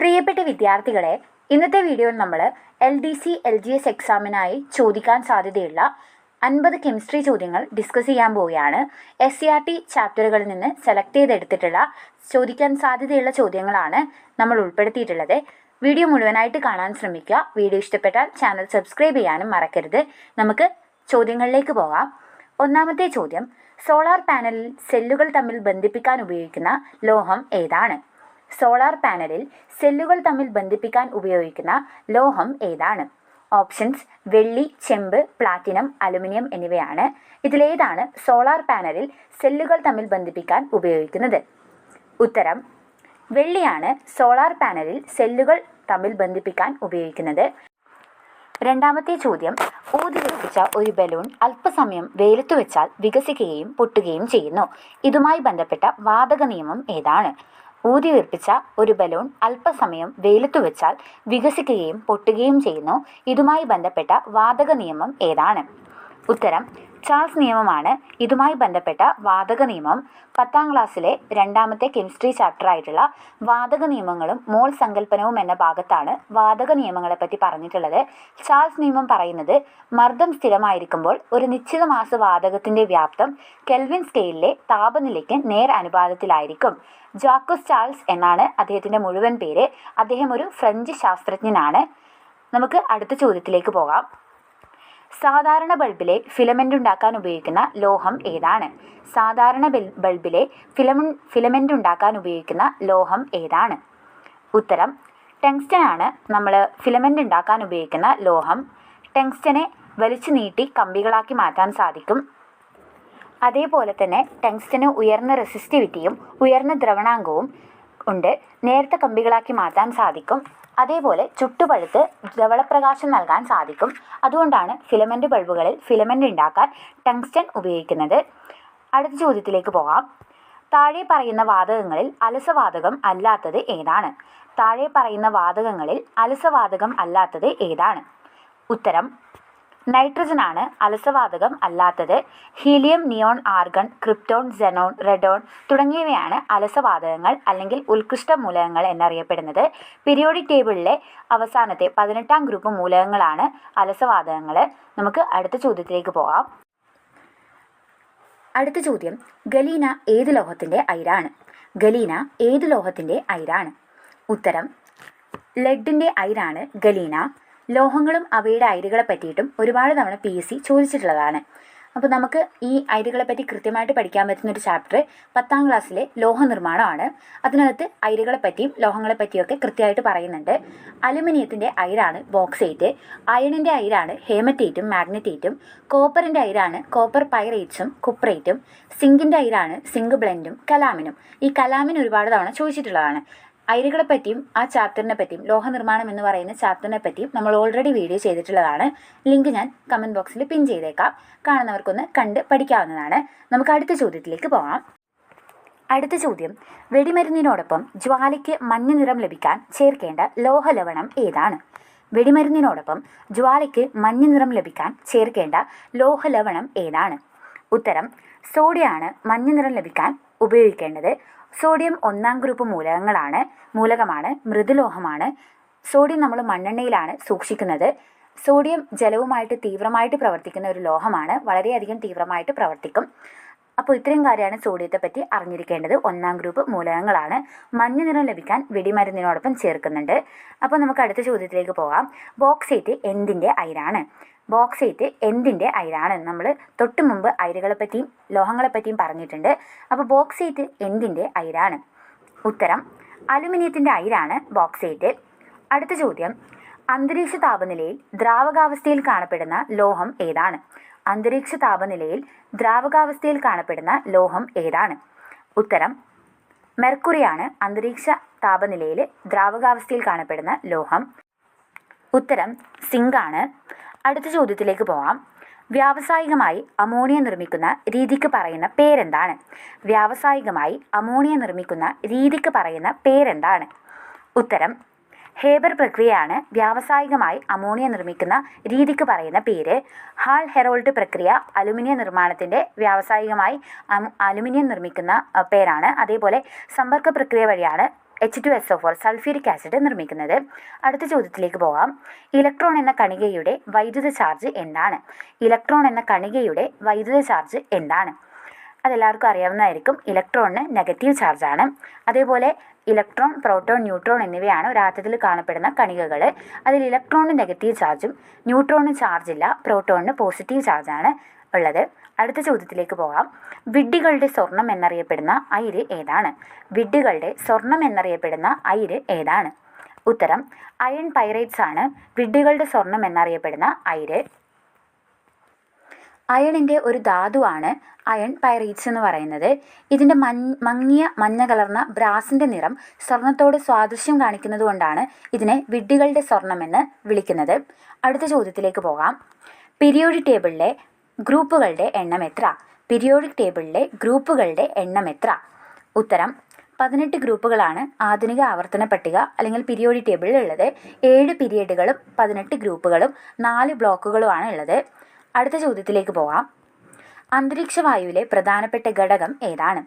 പ്രിയപ്പെട്ട വിദ്യാർത്ഥികളെ, ഇന്നത്തെ വീഡിയോയിൽ നമ്മൾ LDC LGS എക്സാമിനായി ചോദിക്കാൻ സാധ്യതയുള്ള 50 കെമിസ്ട്രി ചോദ്യങ്ങൾ ഡിസ്കസ് ചെയ്യാൻ പോവുകയാണ്. SCERT ചാപ്റ്ററുകളിൽ നിന്ന് സെലക്ട് ചെയ്തെടുത്തിട്ടുള്ള ചോദിക്കാൻ സാധ്യതയുള്ള ചോദ്യങ്ങളാണ് നമ്മൾ ഉൾപ്പെടുത്തിയിട്ടുള്ളത്. വീഡിയോ മുഴുവനായിട്ട് കാണാൻ ശ്രമിക്കുക. വീഡിയോ ഇഷ്ടപ്പെട്ടാൽ ചാനൽ സബ്സ്ക്രൈബ് ചെയ്യാനും മറക്കരുത്. നമുക്ക് ചോദ്യങ്ങളിലേക്ക് പോകാം. ഒന്നാമത്തെ ചോദ്യം, സോളാർ പാനലിൽ സെല്ലുകൾ തമ്മിൽ ബന്ധിപ്പിക്കാൻ ഉപയോഗിക്കുന്ന ലോഹം ഏതാണ്? സോളാർ പാനലിൽ സെല്ലുകൾ തമ്മിൽ ബന്ധിപ്പിക്കാൻ ഉപയോഗിക്കുന്ന ലോഹം ഏതാണ്? ഓപ്ഷൻസ് വെള്ളി, ചെമ്പ്, പ്ലാറ്റിനം, അലുമിനിയം എന്നിവയാണ്. ഇതിലേതാണ് സോളാർ പാനലിൽ സെല്ലുകൾ തമ്മിൽ ബന്ധിപ്പിക്കാൻ ഉപയോഗിക്കുന്നത്? ഉത്തരം വെള്ളിയാണ് സോളാർ പാനലിൽ സെല്ലുകൾ തമ്മിൽ ബന്ധിപ്പിക്കാൻ ഉപയോഗിക്കുന്നത്. രണ്ടാമത്തെ ചോദ്യം, ഊതിവെപ്പിച്ച ഒരു ബലൂൺ അല്പസമയം വെയിലത്തു വെച്ചാൽ വികസിക്കുകയും പൊട്ടുകയും ചെയ്യുന്നു. ഇതുമായി ബന്ധപ്പെട്ട വാതക നിയമം ഏതാണ്? ഊതിവെപ്പിച്ച ഒരു ബലൂൺ അല്പസമയം വെയിലത്തു വെച്ചാൽ വികസിക്കുകയും പൊട്ടുകയും ചെയ്യുന്നു. ഇതുമായി ബന്ധപ്പെട്ട വാതക നിയമം ഏതാണ്? ഉത്തരം ചാൾസ് നിയമമാണ് ഇതുമായി ബന്ധപ്പെട്ട വാതക നിയമം. 10ാം ക്ലാസ്സിലെ രണ്ടാമത്തെ കെമിസ്ട്രി ചാപ്റ്റർ ആയിട്ടുള്ള വാതക നിയമങ്ങളും മോൾ സങ്കല്പനവും എന്ന ഭാഗത്താണ് വാതക നിയമങ്ങളെ പറ്റി പറഞ്ഞിട്ടുള്ളത്. ചാൾസ് നിയമം പറയുന്നത് മർദ്ദം സ്ഥിരമായിരിക്കുമ്പോൾ ഒരു നിശ്ചിത മാസ വാതകത്തിന്റെ വ്യാപ്തം കെൽവിൻ സ്കെയിലിലെ താപനിലയ്ക്ക് നേർ അനുപാതത്തിലായിരിക്കും. ജാക്കോസ് ചാൾസ് എന്നാണ് അദ്ദേഹത്തിന്റെ മുഴുവൻ പേര്. അദ്ദേഹം ഒരു ഫ്രഞ്ച് ശാസ്ത്രജ്ഞനാണ്. നമുക്ക് അടുത്ത ചോദ്യത്തിലേക്ക് പോകാം. സാധാരണ ബൾബിലെ ഫിലമെന്റ് ഉണ്ടാക്കാൻ ഉപയോഗിക്കുന്ന ലോഹം ഏതാണ്? സാധാരണ ബൾബിലെ ഫിലമെന്റ് ഉണ്ടാക്കാൻ ഉപയോഗിക്കുന്ന ലോഹം ഏതാണ്? ഉത്തരം ടങ്സ്റ്റൻ ആണ് നമ്മൾ ഫിലമെന്റ് ഉണ്ടാക്കാൻ ഉപയോഗിക്കുന്ന ലോഹം. ടങ്സ്റ്റനെ വലിച്ചു നീട്ടി കമ്പികളാക്കി മാറ്റാൻ സാധിക്കും. അതേപോലെ തന്നെ ടങ്സ്റ്റന് ഉയർന്ന റെസിസ്റ്റിവിറ്റിയും ഉയർന്ന ദ്രവണാങ്കവും ഉണ്ട്. നേരത്തെ കമ്പികളാക്കി മാറ്റാൻ സാധിക്കും. അതേപോലെ ചുട്ടുപഴുത്ത് ധവളപ്രകാശം നൽകാൻ സാധിക്കും. അതുകൊണ്ടാണ് ഫിലമെന്റ് ബൾബുകളിൽ ഫിലമെന്റ് ഉണ്ടാക്കാൻ ടങ്സ്റ്റൻ ഉപയോഗിക്കുന്നത്. അടുത്ത ചോദ്യത്തിലേക്ക് പോകാം. താഴെ പറയുന്ന വാതകങ്ങളിൽ അലസവാതകം അല്ലാത്തത് ഏതാണ്? താഴെ പറയുന്ന വാതകങ്ങളിൽ അലസവാതകം അല്ലാത്തത് ഏതാണ്? ഉത്തരം നൈട്രജൻ ആണ് അലസവാതകം അല്ലാത്തത്. Helium, neon, argon, krypton, Zenon, റെഡോൺ തുടങ്ങിയവയാണ് അലസവാതകങ്ങൾ അല്ലെങ്കിൽ ഉത്കൃഷ്ട മൂലകങ്ങൾ എന്നറിയപ്പെടുന്നത്. പീരിയോഡിക് ടേബിളിലെ അവസാനത്തെ 18ാം ഗ്രൂപ്പ് മൂലകങ്ങളാണ് അലസവാതകങ്ങൾ. നമുക്ക് അടുത്ത ചോദ്യത്തിലേക്ക് പോകാം. അടുത്ത ചോദ്യം, ഗലീന ഏത് ലോഹത്തിന്റെ അയിരാണ്? ഗലീന ഏത് ലോഹത്തിന്റെ അയിരാണ്? ഉത്തരം ലെഡിന്റെ അയിരാണ് ഗലീന. ലോഹങ്ങളും അവയുടെ അയിരുകളെ പറ്റിയിട്ടും ഒരുപാട് തവണ PSC ചോദിച്ചിട്ടുള്ളതാണ്. അപ്പോൾ നമുക്ക് ഈ അയിരുകളെ പറ്റി കൃത്യമായിട്ട് പഠിക്കാൻ പറ്റുന്ന ഒരു ചാപ്റ്റർ 10ാം ക്ലാസ്സിലെ ലോഹനിർമ്മാണമാണ്. അതിനകത്ത് അയിരുകളെ പറ്റിയും ലോഹങ്ങളെ പറ്റിയൊക്കെ കൃത്യമായിട്ട് പറയുന്നുണ്ട്. അലുമിനിയത്തിൻ്റെ അയിരാണ് ബോക്സൈറ്റ്. അയണിൻ്റെ അയിരാണ് ഹേമറ്റേറ്റും മാഗ്നറ്റേറ്റും. കോപ്പറിൻ്റെ അയിരാണ് കോപ്പർ പൈറേറ്റ്സും കുപ്രേറ്റും. സിങ്കിൻ്റെ അയിരാണ് സിങ്ക് ബ്ലെൻഡും കലാമിനും. ഈ കലാമിന് ഒരുപാട് തവണ ചോദിച്ചിട്ടുള്ളതാണ്. അയിരുകളെ പറ്റിയും ആ ചാപ്റ്ററിനെ പറ്റിയും ലോഹനിർമ്മാണം എന്ന് പറയുന്ന ചാപ്റ്ററിനെ പറ്റിയും നമ്മൾ ഓൾറെഡി വീഡിയോ ചെയ്തിട്ടുള്ളതാണ്. ലിങ്ക് ഞാൻ കമൻറ്റ് ബോക്സിൽ പിൻ ചെയ്തേക്കാം. കാണുന്നവർക്കൊന്ന് കണ്ട് പഠിക്കാവുന്നതാണ്. നമുക്ക് അടുത്ത ചോദ്യത്തിലേക്ക് പോകാം. അടുത്ത ചോദ്യം, വെടിമരുന്നിനോടൊപ്പം ജ്വാലയ്ക്ക് മഞ്ഞ നിറം ലഭിക്കാൻ ചേർക്കേണ്ട ലോഹലവണം ഏതാണ്? വെടിമരുന്നിനോടൊപ്പം ജ്വാലയ്ക്ക് മഞ്ഞ നിറം ലഭിക്കാൻ ചേർക്കേണ്ട ലോഹലവണം ഏതാണ്? ഉത്തരം സോഡിയമാണ് മഞ്ഞ നിറം ലഭിക്കാൻ ഉപയോഗിക്കേണ്ടത്. സോഡിയം 1ാം ഗ്രൂപ്പ് മൂലകമാണ്, മൃദുലോഹമാണ്. സോഡിയം നമ്മൾ മണ്ണെണ്ണയിലാണ് സൂക്ഷിക്കുന്നത്. സോഡിയം ജലവുമായിട്ട് തീവ്രമായിട്ട് പ്രവർത്തിക്കുന്ന ഒരു ലോഹമാണ്. വളരെയധികം തീവ്രമായിട്ട് പ്രവർത്തിക്കും. അപ്പോൾ ഇത്രയും കാര്യമാണ് സോഡിയത്തെ പറ്റി അറിഞ്ഞിരിക്കേണ്ടത്. 1ാം ഗ്രൂപ്പ് മൂലകങ്ങളാണ്. മഞ്ഞ നിറം ലഭിക്കാൻ വെടിമരുന്നിനോടൊപ്പം ചേർക്കുന്നുണ്ട്. അപ്പോൾ നമുക്ക് അടുത്ത ചോദ്യത്തിലേക്ക് പോകാം. ബോക്സൈറ്റ് എന്തിൻ്റെ അയിരാണ്? ബോക്സൈറ്റ് എന്തിൻ്റെ അയിരാണ്? നമ്മൾ തൊട്ട് മുമ്പ് അയിരുകളെ പറ്റിയും ലോഹങ്ങളെ പറ്റിയും പറഞ്ഞിട്ടുണ്ട്. അപ്പോൾ ബോക്സൈറ്റ് എന്തിൻ്റെ അയിരാണ്? ഉത്തരം അലുമിനിയത്തിൻ്റെ അയിരാണ് ബോക്സൈറ്റ്. അടുത്ത ചോദ്യം, അന്തരീക്ഷ താപനിലയിൽ ദ്രാവകാവസ്ഥയിൽ കാണപ്പെടുന്ന ലോഹം ഏതാണ്? അന്തരീക്ഷ താപനിലയിൽ ദ്രാവകാവസ്ഥയിൽ കാണപ്പെടുന്ന ലോഹം ഏതാണ്? ഉത്തരം മെർക്കുറിയാണ് അന്തരീക്ഷ താപനിലയിൽ ദ്രാവകാവസ്ഥയിൽ കാണപ്പെടുന്ന ലോഹം. ഉത്തരം സിങ്കാണ്. അടുത്ത ചോദ്യത്തിലേക്ക് പോകാം. വ്യാവസായികമായി അമോണിയ നിർമ്മിക്കുന്ന രീതിക്ക് പറയുന്ന പേരെന്താണ്? വ്യാവസായികമായി അമോണിയ നിർമ്മിക്കുന്ന രീതിക്ക് പറയുന്ന പേരെന്താണ്? ഉത്തരം ഹേബർ പ്രക്രിയയാണ് വ്യാവസായികമായി അമോണിയ നിർമ്മിക്കുന്ന രീതിക്ക് പറയുന്ന പേര്. ഹാൾ ഹെറോൾഡ് പ്രക്രിയ അലുമിനിയം നിർമ്മാണത്തിൻ്റെ വ്യാവസായികമായി അലുമിനിയം നിർമ്മിക്കുന്ന പേരാണ്. അതേപോലെ സമ്പർക്ക പ്രക്രിയ വഴിയാണ് H2SO4 സൾഫ്യൂരിക് ആസിഡ് നിർമ്മിക്കുന്നത്. അടുത്ത ചോദ്യത്തിലേക്ക് പോകാം. ഇലക്ട്രോൺ എന്ന കണികയുടെ വൈദ്യുത ചാർജ് എന്താണ്? ഇലക്ട്രോൺ എന്ന കണികയുടെ വൈദ്യുത ചാർജ് എന്താണ്? അതെല്ലാവർക്കും അറിയാവുന്നതായിരിക്കും. ഇലക്ട്രോണിന് നെഗറ്റീവ് ചാർജാണ്. അതേപോലെ ഇലക്ട്രോൺ, പ്രോട്ടോൺ, ന്യൂട്രോൺ എന്നിവയാണ് ഒരു ആറ്റത്തിൽ കാണപ്പെടുന്ന കണികകൾ. അതിൽ ഇലക്ട്രോണിന് നെഗറ്റീവ് ചാർജും ന്യൂട്രോണിന് ചാർജില്ല, പ്രോട്ടോണിന് പോസിറ്റീവ് ചാർജാണ് ഉള്ളത്. അടുത്ത ചോദ്യത്തിലേക്ക് പോകാം. വിഡ്ഢികളുടെ സ്വർണം എന്നറിയപ്പെടുന്ന അയിര് ഏതാണ്? വിഡ്ഢികളുടെ സ്വർണം എന്നറിയപ്പെടുന്ന അയിര് ഏതാണ്? ഉത്തരം അയൺ പൈറേറ്റ്സ് ആണ് വിഡ്ഢികളുടെ സ്വർണം എന്നറിയപ്പെടുന്ന അയിര്. അയണിൻ്റെ ഒരു ധാതുവാണ് അയൺ പൈറേറ്റ്സ് എന്ന് പറയുന്നത്. ഇതിൻ്റെ മങ്ങിയ മഞ്ഞ കലർന്ന ബ്രാസിൻ്റെ നിറം സ്വർണത്തോട് സാദൃശ്യം കാണിക്കുന്നത് കൊണ്ടാണ് ഇതിനെ വിഡ്ഢികളുടെ സ്വർണമെന്ന് വിളിക്കുന്നത്. അടുത്ത ചോദ്യത്തിലേക്ക് പോകാം. പീരിയോഡിക് ടേബിളിലെ ഗ്രൂപ്പുകളുടെ എണ്ണം എത്ര? പീരിയോഡിക് ടേബിളിലെ ഗ്രൂപ്പുകളുടെ എണ്ണം എത്ര? ഉത്തരം 18 ഗ്രൂപ്പുകളാണ് ആധുനിക ആവർത്തന പട്ടിക അല്ലെങ്കിൽ പീരിയോഡിക് ടേബിളിൽ ഉള്ളത്. 7 പീരിയഡുകളും 18 ഗ്രൂപ്പുകളും 4 ബ്ലോക്കുകളുമാണ് ഉള്ളത്. അടുത്ത ചോദ്യത്തിലേക്ക് പോകാം. അന്തരീക്ഷവായുവിലെ പ്രധാനപ്പെട്ട ഘടകം ഏതാണ്?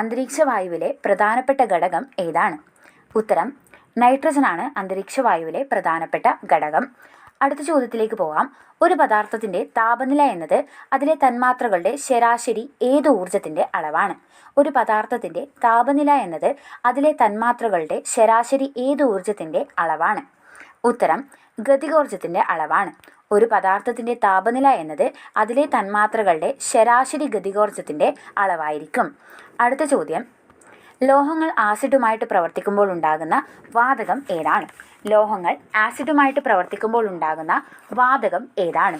അന്തരീക്ഷവായുവിലെ പ്രധാനപ്പെട്ട ഘടകം ഏതാണ്? ഉത്തരം നൈട്രജനാണ് അന്തരീക്ഷവായുവിലെ പ്രധാനപ്പെട്ട ഘടകം. അടുത്ത ചോദ്യത്തിലേക്ക് പോകാം. ഒരു പദാർത്ഥത്തിൻ്റെ താപനില എന്നത് അതിലെ തന്മാത്രകളുടെ ശരാശരി ഏത് ഊർജ്ജത്തിൻ്റെ അളവാണ്? ഒരു പദാർത്ഥത്തിൻ്റെ താപനില എന്നത് അതിലെ തന്മാത്രകളുടെ ശരാശരി ഏത് ഊർജ്ജത്തിൻ്റെ അളവാണ്? ഉത്തരം ഗതികോർജ്ജത്തിൻ്റെ അളവാണ്. ഒരു പദാർത്ഥത്തിൻ്റെ താപനില എന്നത് അതിലെ തന്മാത്രകളുടെ ശരാശരി ഗതികോർജ്ജത്തിൻ്റെ അളവായിരിക്കും. അടുത്ത ചോദ്യം. ലോഹങ്ങൾ ആസിഡുമായിട്ട് പ്രവർത്തിക്കുമ്പോൾ ഉണ്ടാകുന്ന വാതകം ഏതാണ്? ലോഹങ്ങൾ ആസിഡുമായിട്ട് പ്രവർത്തിക്കുമ്പോൾ ഉണ്ടാകുന്ന വാതകം ഏതാണ്?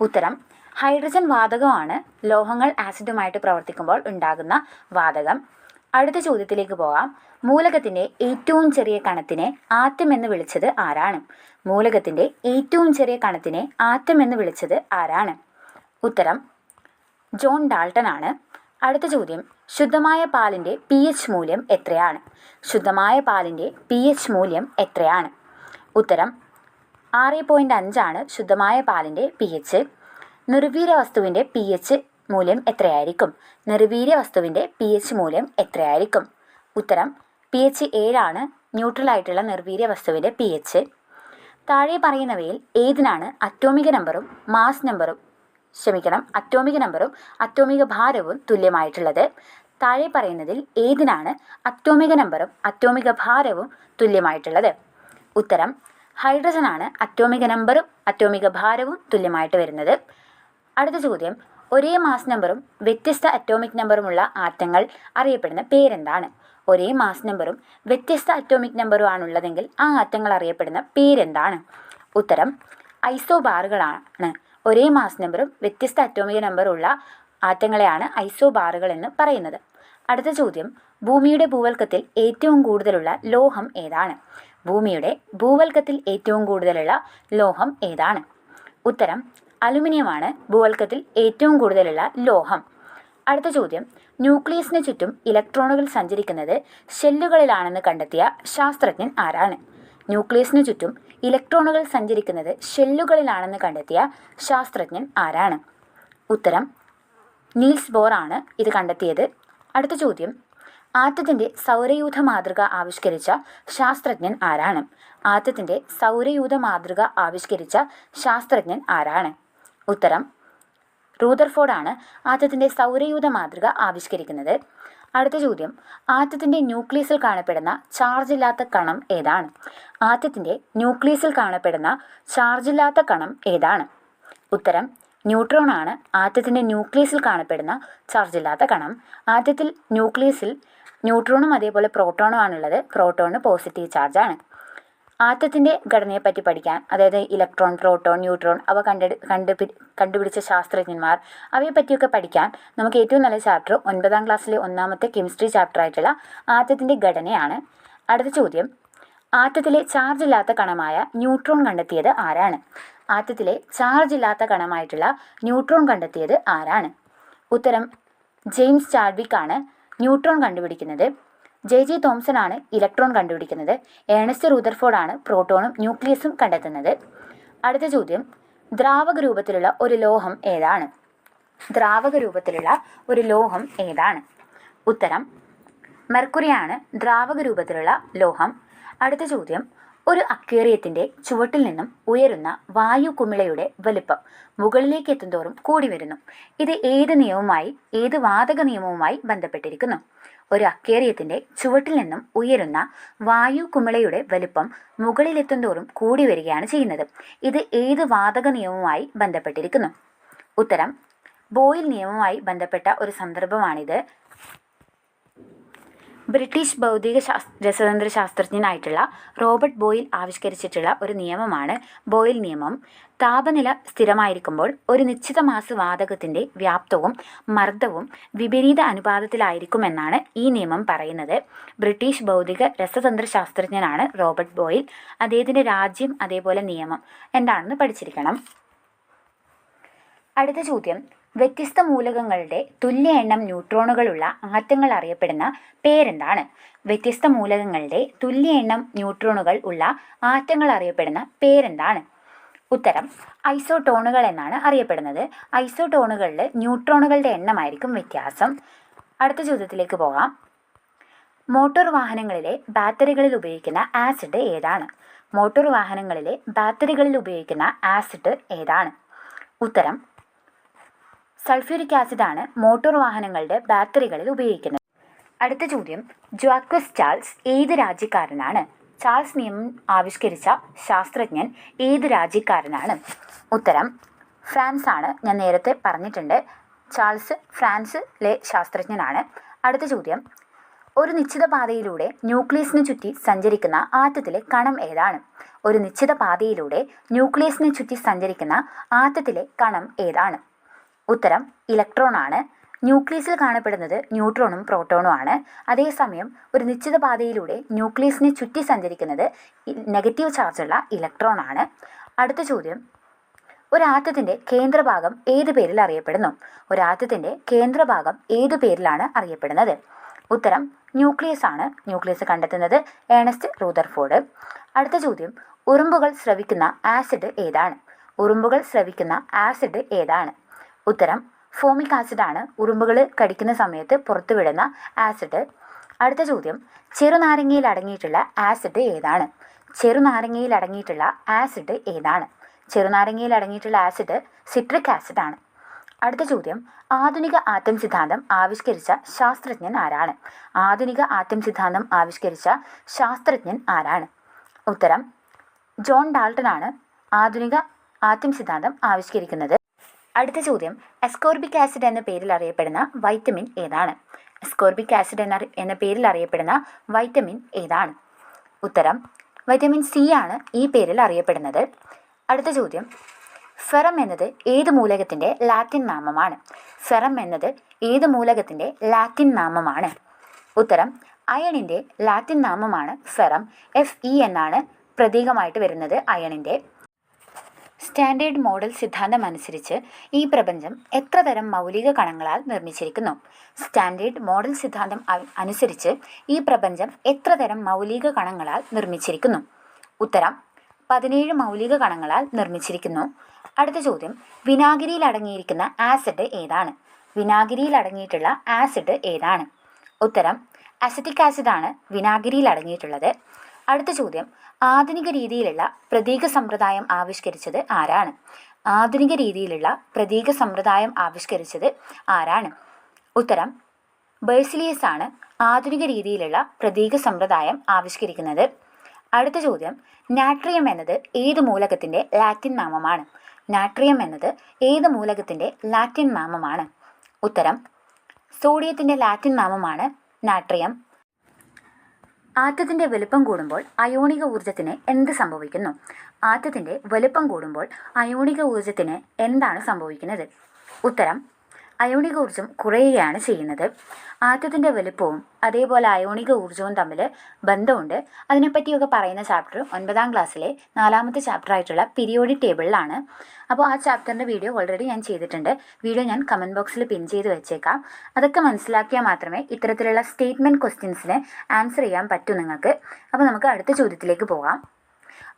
ഉത്തരം ഹൈഡ്രജൻ വാതകമാണ് ലോഹങ്ങൾ ആസിഡുമായിട്ട് പ്രവർത്തിക്കുമ്പോൾ ഉണ്ടാകുന്ന വാതകം. അടുത്ത ചോദ്യത്തിലേക്ക് പോകാം. മൂലകത്തിൻ്റെ ഏറ്റവും ചെറിയ കണത്തിനെ ആറ്റം എന്ന് വിളിച്ചത് ആരാണ്? മൂലകത്തിൻ്റെ ഏറ്റവും ചെറിയ കണത്തിനെ ആറ്റം എന്ന് വിളിച്ചത് ആരാണ്? ഉത്തരം ജോൺ ഡാൾട്ടൺ ആണ്. അടുത്ത ചോദ്യം. ശുദ്ധമായ പാലിൻ്റെ pH മൂല്യം എത്രയാണ്? ശുദ്ധമായ പാലിൻ്റെ pH മൂല്യം എത്രയാണ്? ഉത്തരം 6.5 ആണ് ശുദ്ധമായ പാലിൻ്റെ pH. നിർവീര്യ വസ്തുവിൻ്റെ pH മൂല്യം എത്രയായിരിക്കും? നിർവീര്യ വസ്തുവിൻ്റെ pH മൂല്യം എത്രയായിരിക്കും? ഉത്തരം pH 7 ആണ് ന്യൂട്രലായിട്ടുള്ള നിർവീര്യ വസ്തുവിൻ്റെ pH. താഴെ പറയുന്നവയിൽ ഏതിനാണ് അറ്റോമിക നമ്പറും അറ്റോമിക ഭാരവും തുല്യമായിട്ടുള്ളത്? താഴെ പറയുന്നതിൽ ഏതിനാണ് അറ്റോമിക നമ്പറും അറ്റോമിക ഭാരവും തുല്യമായിട്ടുള്ളത്? ഉത്തരം ഹൈഡ്രജനാണ് അറ്റോമിക നമ്പറും അറ്റോമിക ഭാരവും തുല്യമായിട്ട് വരുന്നത്. അടുത്ത ചോദ്യം. ഒരേ മാസ് നമ്പറും വ്യത്യസ്ത അറ്റോമിക് നമ്പറുമുള്ള ആറ്റങ്ങൾ അറിയപ്പെടുന്ന പേരെന്താണ്? ഒരേ മാസ് നമ്പറും വ്യത്യസ്ത അറ്റോമിക് നമ്പറും ആണുള്ളതെങ്കിൽ ആ ആറ്റങ്ങൾ അറിയപ്പെടുന്ന പേരെന്താണ്? ഉത്തരം ഐസോബാറുകളാണ്. ഒരേ മാസ് നമ്പറും വ്യത്യസ്ത അറ്റോമിക നമ്പറുള്ള ആറ്റങ്ങളെയാണ് ഐസോബാറുകൾ എന്ന് പറയുന്നത്. അടുത്ത ചോദ്യം. ഭൂമിയുടെ ഭൂവൽക്കത്തിൽ ഏറ്റവും കൂടുതലുള്ള ലോഹം ഏതാണ്? ഭൂമിയുടെ ഭൂവൽക്കത്തിൽ ഏറ്റവും കൂടുതലുള്ള ലോഹം ഏതാണ്? ഉത്തരം അലുമിനിയമാണ് ഭൂവൽക്കത്തിൽ ഏറ്റവും കൂടുതലുള്ള ലോഹം. അടുത്ത ചോദ്യം. ന്യൂക്ലിയസിന് ചുറ്റും ഇലക്ട്രോണുകൾ സഞ്ചരിക്കുന്നത് ഷെല്ലുകളിലാണെന്ന് കണ്ടെത്തിയ ശാസ്ത്രജ്ഞൻ ആരാണ്? ന്യൂക്ലിയസിന് ചുറ്റും ഇലക്ട്രോണുകൾ സഞ്ചരിക്കുന്നത് ഷെല്ലുകളിലാണെന്ന് കണ്ടെത്തിയ ശാസ്ത്രജ്ഞൻ ആരാണ്? ഉത്തരം നീൽസ് ബോർ ആണ് ഇത് കണ്ടെത്തിയത്. അടുത്ത ചോദ്യം. ആറ്റത്തിൻ്റെ സൗരയൂഥ മാതൃക ആവിഷ്കരിച്ച ശാസ്ത്രജ്ഞൻ ആരാണ്? ആറ്റത്തിൻ്റെ സൗരയൂഥ മാതൃക ആവിഷ്കരിച്ച ശാസ്ത്രജ്ഞൻ ആരാണ്? ഉത്തരം റൂദർഫോർഡ് ആണ് ആറ്റത്തിൻ്റെ സൗരയൂഥ മാതൃക ആവിഷ്കരിക്കുന്നത്. അടുത്ത ചോദ്യം. ആറ്റത്തിൻ്റെ ന്യൂക്ലിയസിൽ കാണപ്പെടുന്ന ചാർജില്ലാത്ത കണം ഏതാണ്? ആറ്റത്തിൻ്റെ ന്യൂക്ലിയസിൽ കാണപ്പെടുന്ന ചാർജില്ലാത്ത കണം ഏതാണ്? ഉത്തരം ന്യൂട്രോൺ ആണ് ആറ്റത്തിൻ്റെ ന്യൂക്ലിയസിൽ കാണപ്പെടുന്ന ചാർജില്ലാത്ത കണം. ആറ്റത്തിൽ ന്യൂക്ലിയസിൽ ന്യൂട്രോണും അതേപോലെ പ്രോട്ടോണും ആണുള്ളത്. പ്രോട്ടോണിന് പോസിറ്റീവ് ചാർജാണ്. ആറ്റത്തിൻ്റെ ഘടനയെപ്പറ്റി പഠിക്കാൻ, അതായത് ഇലക്ട്രോൺ, പ്രോട്ടോൺ, ന്യൂട്രോൺ അവ കണ്ടുപിടിച്ച ശാസ്ത്രജ്ഞന്മാർ അവയെപ്പറ്റിയൊക്കെ പഠിക്കാൻ നമുക്ക് ഏറ്റവും നല്ല ചാപ്റ്റർ 9ാം ക്ലാസ്സിലെ 1ാമത്തെ കെമിസ്ട്രി ചാപ്റ്റർ ആയിട്ടുള്ള ആറ്റത്തിൻ്റെ ഘടനയാണ്. അടുത്ത ചോദ്യം. ആറ്റത്തിലെ ചാർജ് ഇല്ലാത്ത കണമായ ന്യൂട്രോൺ കണ്ടെത്തിയത് ആരാണ്? ആറ്റത്തിലെ ചാർജ് ഇല്ലാത്ത കണമായിട്ടുള്ള ന്യൂട്രോൺ കണ്ടെത്തിയത് ആരാണ്? ഉത്തരം ജെയിംസ് ചാഡ്വിക് ആണ് ന്യൂട്രോൺ കണ്ടുപിടിക്കുന്നത്. ജെ തോംസൺ ആണ് ഇലക്ട്രോൺ കണ്ടുപിടിക്കുന്നത്. ഏണസ്റ്റ് റൂദർഫോർഡ് ആണ് പ്രോട്ടോണും ന്യൂക്ലിയസും കണ്ടെത്തുന്നത്. അടുത്ത ചോദ്യം. ദ്രാവക രൂപത്തിലുള്ള ഒരു ലോഹം ഏതാണ്? ദ്രാവക രൂപത്തിലുള്ള ഒരു ലോഹം ഏതാണ്? ഉത്തരം മെർക്കുറിയാണ് ദ്രാവക രൂപത്തിലുള്ള ലോഹം. അടുത്ത ചോദ്യം, ഒരു അക്വേറിയത്തിൻ്റെ ചുവട്ടിൽ നിന്നും ഉയരുന്ന വായു കുമിളയുടെ വലിപ്പം മുകളിലേക്ക് എത്തുന്തോറും കൂടി വരുന്നു. ഇത് ഏത് വാതക നിയമവുമായി ബന്ധപ്പെട്ടിരിക്കുന്നു? ഒരു അക്വേറിയത്തിൻ്റെ ചുവട്ടിൽ നിന്നും ഉയരുന്ന വായു കുമിളയുടെ വലിപ്പം മുകളിലെത്തുന്തോറും കൂടി വരികയാണ് ചെയ്യുന്നത്. ഇത് ഏത് വാതക നിയമവുമായി ബന്ധപ്പെട്ടിരിക്കുന്നു? ഉത്തരം ബോയിൽ നിയമവുമായി ബന്ധപ്പെട്ട ഒരു സന്ദർഭമാണിത്. ബ്രിട്ടീഷ് ഭൗതിക രസതന്ത്ര ശാസ്ത്രജ്ഞനായിട്ടുള്ള റോബർട്ട് ബോയിൽ ആവിഷ്കരിച്ചിട്ടുള്ള ഒരു നിയമമാണ് ബോയിൽ നിയമം. താപനില സ്ഥിരമായിരിക്കുമ്പോൾ ഒരു നിശ്ചിത മാസ് വാതകത്തിൻ്റെ വ്യാപ്തവും മർദ്ദവും വിപരീത അനുപാതത്തിലായിരിക്കുമെന്നാണ് ഈ നിയമം പറയുന്നത്. ബ്രിട്ടീഷ് ഭൗതിക രസതന്ത്ര ശാസ്ത്രജ്ഞനാണ് റോബർട്ട് ബോയിൽ. അദ്ദേഹത്തിൻ്റെ രാജ്യം അതേപോലെ നിയമം എന്താണെന്ന് പഠിച്ചിരിക്കണം. അടുത്ത ചോദ്യം, വ്യത്യസ്ത മൂലകങ്ങളുടെ തുല്യ എണ്ണം ന്യൂട്രോണുകളുള്ള ആറ്റങ്ങൾ അറിയപ്പെടുന്ന പേരെന്താണ്? വ്യത്യസ്ത മൂലകങ്ങളുടെ തുല്യ എണ്ണം ന്യൂട്രോണുകൾ ഉള്ള ആറ്റങ്ങൾ അറിയപ്പെടുന്ന പേരെന്താണ്? ഉത്തരം ഐസോടോണുകൾ എന്നാണ് അറിയപ്പെടുന്നത്. ഐസോടോണുകളിൽ ന്യൂട്രോണുകളുടെ എണ്ണമായിരിക്കും വ്യത്യാസം. അടുത്ത ചോദ്യത്തിലേക്ക് പോകാം. മോട്ടോർ വാഹനങ്ങളിലെ ബാറ്ററികളിൽ ഉപയോഗിക്കുന്ന ആസിഡ് ഏതാണ്? മോട്ടോർ വാഹനങ്ങളിലെ ബാറ്ററികളിൽ ഉപയോഗിക്കുന്ന ആസിഡ് ഏതാണ്? ഉത്തരം സൾഫ്യൂരിക് ആസിഡാണ് മോട്ടോർ വാഹനങ്ങളുടെ ബാറ്ററികളിൽ ഉപയോഗിക്കുന്നത്. അടുത്ത ചോദ്യം, ജാക്വസ് ചാൾസ് ഏത് രാജ്യക്കാരനാണ്? ചാൾസ് നിയമം ആവിഷ്കരിച്ച ശാസ്ത്രജ്ഞൻ ഏത് രാജ്യക്കാരനാണ്? ഉത്തരം ഫ്രാൻസ് ആണ്. ഞാൻ നേരത്തെ പറഞ്ഞിട്ടുണ്ട്, ചാൾസ് ഫ്രാൻസിലെ ശാസ്ത്രജ്ഞനാണ്. അടുത്ത ചോദ്യം, ഒരു നിശ്ചിത പാതയിലൂടെ ന്യൂക്ലിയസിന് ചുറ്റി സഞ്ചരിക്കുന്ന ആറ്റത്തിലെ കണം ഏതാണ്? ഒരു നിശ്ചിത പാതയിലൂടെ ന്യൂക്ലിയസിന് ചുറ്റി സഞ്ചരിക്കുന്ന ആറ്റത്തിലെ കണം ഏതാണ്? ഉത്തരം ഇലക്ട്രോൺ ആണ്. ന്യൂക്ലിയസിൽ കാണപ്പെടുന്നത് ന്യൂട്രോണും പ്രോട്ടോണും ആണ്. അതേസമയം ഒരു നിശ്ചിത പാതയിലൂടെ ന്യൂക്ലിയസിനെ ചുറ്റി സഞ്ചരിക്കുന്നത് നെഗറ്റീവ് ചാർജുള്ള ഇലക്ട്രോൺ ആണ്. അടുത്ത ചോദ്യം, ഒരാറ്റത്തിൻ്റെ കേന്ദ്രഭാഗം ഏത് പേരിൽ അറിയപ്പെടുന്നു? ഒരാറ്റത്തിൻ്റെ കേന്ദ്രഭാഗം ഏതു പേരിലാണ് അറിയപ്പെടുന്നത്? ഉത്തരം ന്യൂക്ലിയസ് ആണ്. ന്യൂക്ലിയസ് കണ്ടെത്തുന്നത് ഏണസ്റ്റ് റൂദർഫോർഡ്. അടുത്ത ചോദ്യം, ഉറുമ്പുകൾ സ്രവിക്കുന്ന ആസിഡ് ഏതാണ്? ഉറുമ്പുകൾ സ്രവിക്കുന്ന ആസിഡ് ഏതാണ്? ഉത്തരം ഫോമിക് ആസിഡാണ്. ഉറുമ്പുകൾ കടിക്കുന്ന സമയത്ത് പുറത്തുവിടുന്ന ആസിഡ്. അടുത്ത ചോദ്യം, ചെറുനാരങ്ങയിൽ അടങ്ങിയിട്ടുള്ള ആസിഡ് ഏതാണ്? ചെറുനാരങ്ങയിൽ അടങ്ങിയിട്ടുള്ള ആസിഡ് ഏതാണ്? ചെറുനാരങ്ങയിൽ അടങ്ങിയിട്ടുള്ള ആസിഡ് സിട്രിക് ആസിഡ് ആണ്. അടുത്ത ചോദ്യം, ആധുനിക ആറ്റം സിദ്ധാന്തം ആവിഷ്കരിച്ച ശാസ്ത്രജ്ഞൻ ആരാണ്? ആധുനിക ആറ്റം സിദ്ധാന്തം ആവിഷ്കരിച്ച ശാസ്ത്രജ്ഞൻ ആരാണ്? ഉത്തരം ജോൺ ഡാൾട്ടൺ ആണ് ആധുനിക ആറ്റം സിദ്ധാന്തം ആവിഷ്കരിക്കുന്നത്. അടുത്ത ചോദ്യം, എസ്കോർബിക് ആസിഡ് എന്ന പേരിൽ അറിയപ്പെടുന്ന വൈറ്റമിൻ ഏതാണ്? എസ്കോർബിക് ആസിഡ് എന്ന പേരിൽ അറിയപ്പെടുന്ന വൈറ്റമിൻ ഏതാണ്? ഉത്തരം വൈറ്റമിൻ സി ആണ് ഈ പേരിൽ അറിയപ്പെടുന്നത്. അടുത്ത ചോദ്യം, ഫെറം എന്നത് ഏത് മൂലകത്തിൻ്റെ ലാറ്റിൻ നാമമാണ്? ഫെറം എന്നത് ഏത് മൂലകത്തിൻ്റെ ലാറ്റിൻ നാമമാണ്? ഉത്തരം അയണിൻ്റെ ലാറ്റിൻ നാമമാണ് ഫെറം. Fe എന്നാണ് പ്രതീകമായിട്ട് വരുന്നത് അയണിൻ്റെ. സ്റ്റാൻഡേർഡ് മോഡൽ സിദ്ധാന്തം അനുസരിച്ച് ഈ പ്രപഞ്ചം എത്ര തരം മൗലിക കണങ്ങളാൽ നിർമ്മിച്ചിരിക്കുന്നു? സ്റ്റാൻഡേർഡ് മോഡൽ സിദ്ധാന്തം അനുസരിച്ച് ഈ പ്രപഞ്ചം എത്ര തരം മൗലിക കണങ്ങളാൽ നിർമ്മിച്ചിരിക്കുന്നു? ഉത്തരം 17 മൗലിക കണങ്ങളാൽ നിർമ്മിച്ചിരിക്കുന്നു. അടുത്ത ചോദ്യം, വിനാഗിരിയിൽ അടങ്ങിയിരിക്കുന്ന ആസിഡ് ഏതാണ്? വിനാഗിരിയിൽ അടങ്ങിയിട്ടുള്ള ആസിഡ് ഏതാണ്? ഉത്തരം അസറ്റിക് ആസിഡാണ് വിനാഗിരിയിൽ അടങ്ങിയിട്ടുള്ളത്. അടുത്ത ചോദ്യം, ആധുനിക രീതിയിലുള്ള പ്രതീക സമ്പ്രദായം ആവിഷ്കരിച്ചത് ആരാണ്? ആധുനിക രീതിയിലുള്ള പ്രതീക സമ്പ്രദായം ആവിഷ്കരിച്ചത് ആരാണ്? ഉത്തരം ബേഴ്സിലിയസ് ആണ് ആധുനിക രീതിയിലുള്ള പ്രതീക സമ്പ്രദായം ആവിഷ്കരിക്കുന്നത്. അടുത്ത ചോദ്യം, നാട്രിയം എന്നത് ഏത് മൂലകത്തിൻ്റെ ലാറ്റിൻ നാമമാണ്? നാട്രിയം എന്നത് ഏത് മൂലകത്തിൻ്റെ ലാറ്റിൻ നാമമാണ്? ഉത്തരം സോഡിയത്തിൻ്റെ ലാറ്റിൻ നാമമാണ് നാട്രിയം. ആറ്റത്തിൻ്റെ വലുപ്പം കൂടുമ്പോൾ അയോണിക ഊർജ്ജത്തിന് എന്ത് സംഭവിക്കുന്നു? ആറ്റത്തിൻ്റെ വലുപ്പം കൂടുമ്പോൾ അയോണിക ഊർജ്ജത്തിന് എന്താണ് സംഭവിക്കുന്നത്? ഉത്തരം അയോണിക ഊർജ്ജം കുറയുകയാണ് ചെയ്യുന്നത്. ആറ്റത്തിൻ്റെ വലുപ്പവും അതേപോലെ അയോണിക ഊർജ്ജവും തമ്മിൽ ബന്ധമുണ്ട്. അതിനെപ്പറ്റിയൊക്കെ പറയുന്ന ചാപ്റ്റർ 9ാം ക്ലാസ്സിലെ 4ാമത്തെ ചാപ്റ്റർ ആയിട്ടുള്ള പീരിയോഡിക് ടേബിളിലാണ്. അപ്പോൾ ആ ചാപ്റ്ററിൻ്റെ വീഡിയോ ഓൾറെഡി ഞാൻ ചെയ്തിട്ടുണ്ട്. വീഡിയോ ഞാൻ കമൻറ്റ് ബോക്സിൽ പിൻ ചെയ്ത് വെച്ചേക്കാം. അതൊക്കെ മനസ്സിലാക്കിയാൽ മാത്രമേ ഇത്തരത്തിലുള്ള സ്റ്റേറ്റ്മെൻറ്റ് ക്വസ്റ്റ്യൻസിന് ആൻസർ ചെയ്യാൻ പറ്റൂ നിങ്ങൾക്ക്. അപ്പോൾ നമുക്ക് അടുത്ത ചോദ്യത്തിലേക്ക് പോകാം.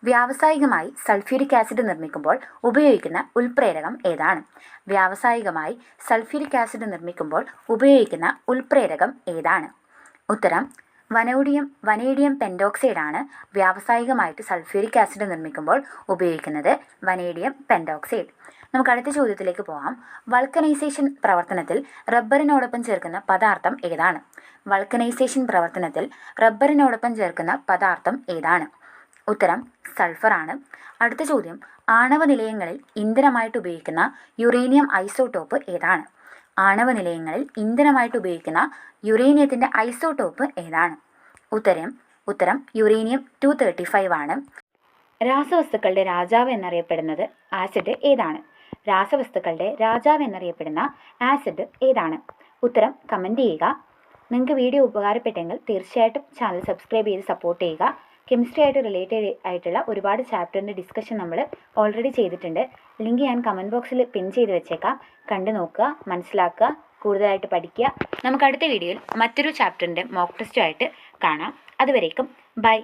വ്യാവസായികമായി സൾഫ്യൂരിക് ആസിഡ് നിർമ്മിക്കുമ്പോൾ ഉപയോഗിക്കുന്ന ഉൽപ്രേരകം ഏതാണ്? വ്യാവസായികമായി സൾഫ്യൂരിക് ആസിഡ് നിർമ്മിക്കുമ്പോൾ ഉപയോഗിക്കുന്ന ഉൽപ്രേരകം ഏതാണ്? ഉത്തരം വനേഡിയം പെൻഡോക്സൈഡാണ് വ്യാവസായികമായിട്ട് സൾഫ്യൂരിക് ആസിഡ് നിർമ്മിക്കുമ്പോൾ ഉപയോഗിക്കുന്നത്. Vanadium pentoxide. നമുക്ക് അടുത്ത ചോദ്യത്തിലേക്ക് പോകാം. വൾക്കനൈസേഷൻ പ്രവർത്തനത്തിൽ റബ്ബറിനോടൊപ്പം ചേർക്കുന്ന പദാർത്ഥം ഏതാണ്? വൾക്കനൈസേഷൻ പ്രവർത്തനത്തിൽ റബ്ബറിനോടൊപ്പം ചേർക്കുന്ന പദാർത്ഥം ഏതാണ്? ഉത്തരം സൾഫറാണ്. അടുത്ത ചോദ്യം. ആണവ നിലയങ്ങളിൽ ഇന്ധനമായിട്ട് ഉപയോഗിക്കുന്ന യുറേനിയം ഐസോട്ടോപ്പ് ഏതാണ്? ആണവ നിലയങ്ങളിൽ ഇന്ധനമായിട്ട് ഉപയോഗിക്കുന്ന യുറേനിയത്തിൻ്റെ ഐസോട്ടോപ്പ് ഏതാണ്? ഉത്തരം യുറേനിയം 235 ആണ്. രാസവസ്തുക്കളുടെ രാജാവ് എന്നറിയപ്പെടുന്നത് ആസിഡ് ഏതാണ്? രാസവസ്തുക്കളുടെ രാജാവ് എന്നറിയപ്പെടുന്ന ആസിഡ് ഏതാണ്? ഉത്തരം കമൻറ്റ് ചെയ്യുക. നിങ്ങൾക്ക് വീഡിയോ ഉപകാരപ്പെട്ടെങ്കിൽ തീർച്ചയായിട്ടും ചാനൽ സബ്സ്ക്രൈബ് ചെയ്ത് സപ്പോർട്ട് ചെയ്യുക. കെമിസ്ട്രി ആയിട്ട് റിലേറ്റഡ് ആയിട്ടുള്ള ഒരുപാട് ചാപ്റ്ററിൻ്റെ ഡിസ്കഷൻ നമ്മൾ ഓൾറെഡി ചെയ്തിട്ടുണ്ട്. ലിങ്ക് ഞാൻ കമൻറ്റ് ബോക്സിൽ പിൻ ചെയ്ത് വെച്ചേക്കാം. കണ്ടു നോക്കുക, മനസ്സിലാക്കുക, കൂടുതലായിട്ട് പഠിക്കുക. നമുക്ക് അടുത്ത വീഡിയോയിൽ മറ്റൊരു ചാപ്റ്ററിൻ്റെ മോക്ക് ടെസ്റ്റുമായിട്ട് കാണാം. അതുവരേക്കും ബൈ.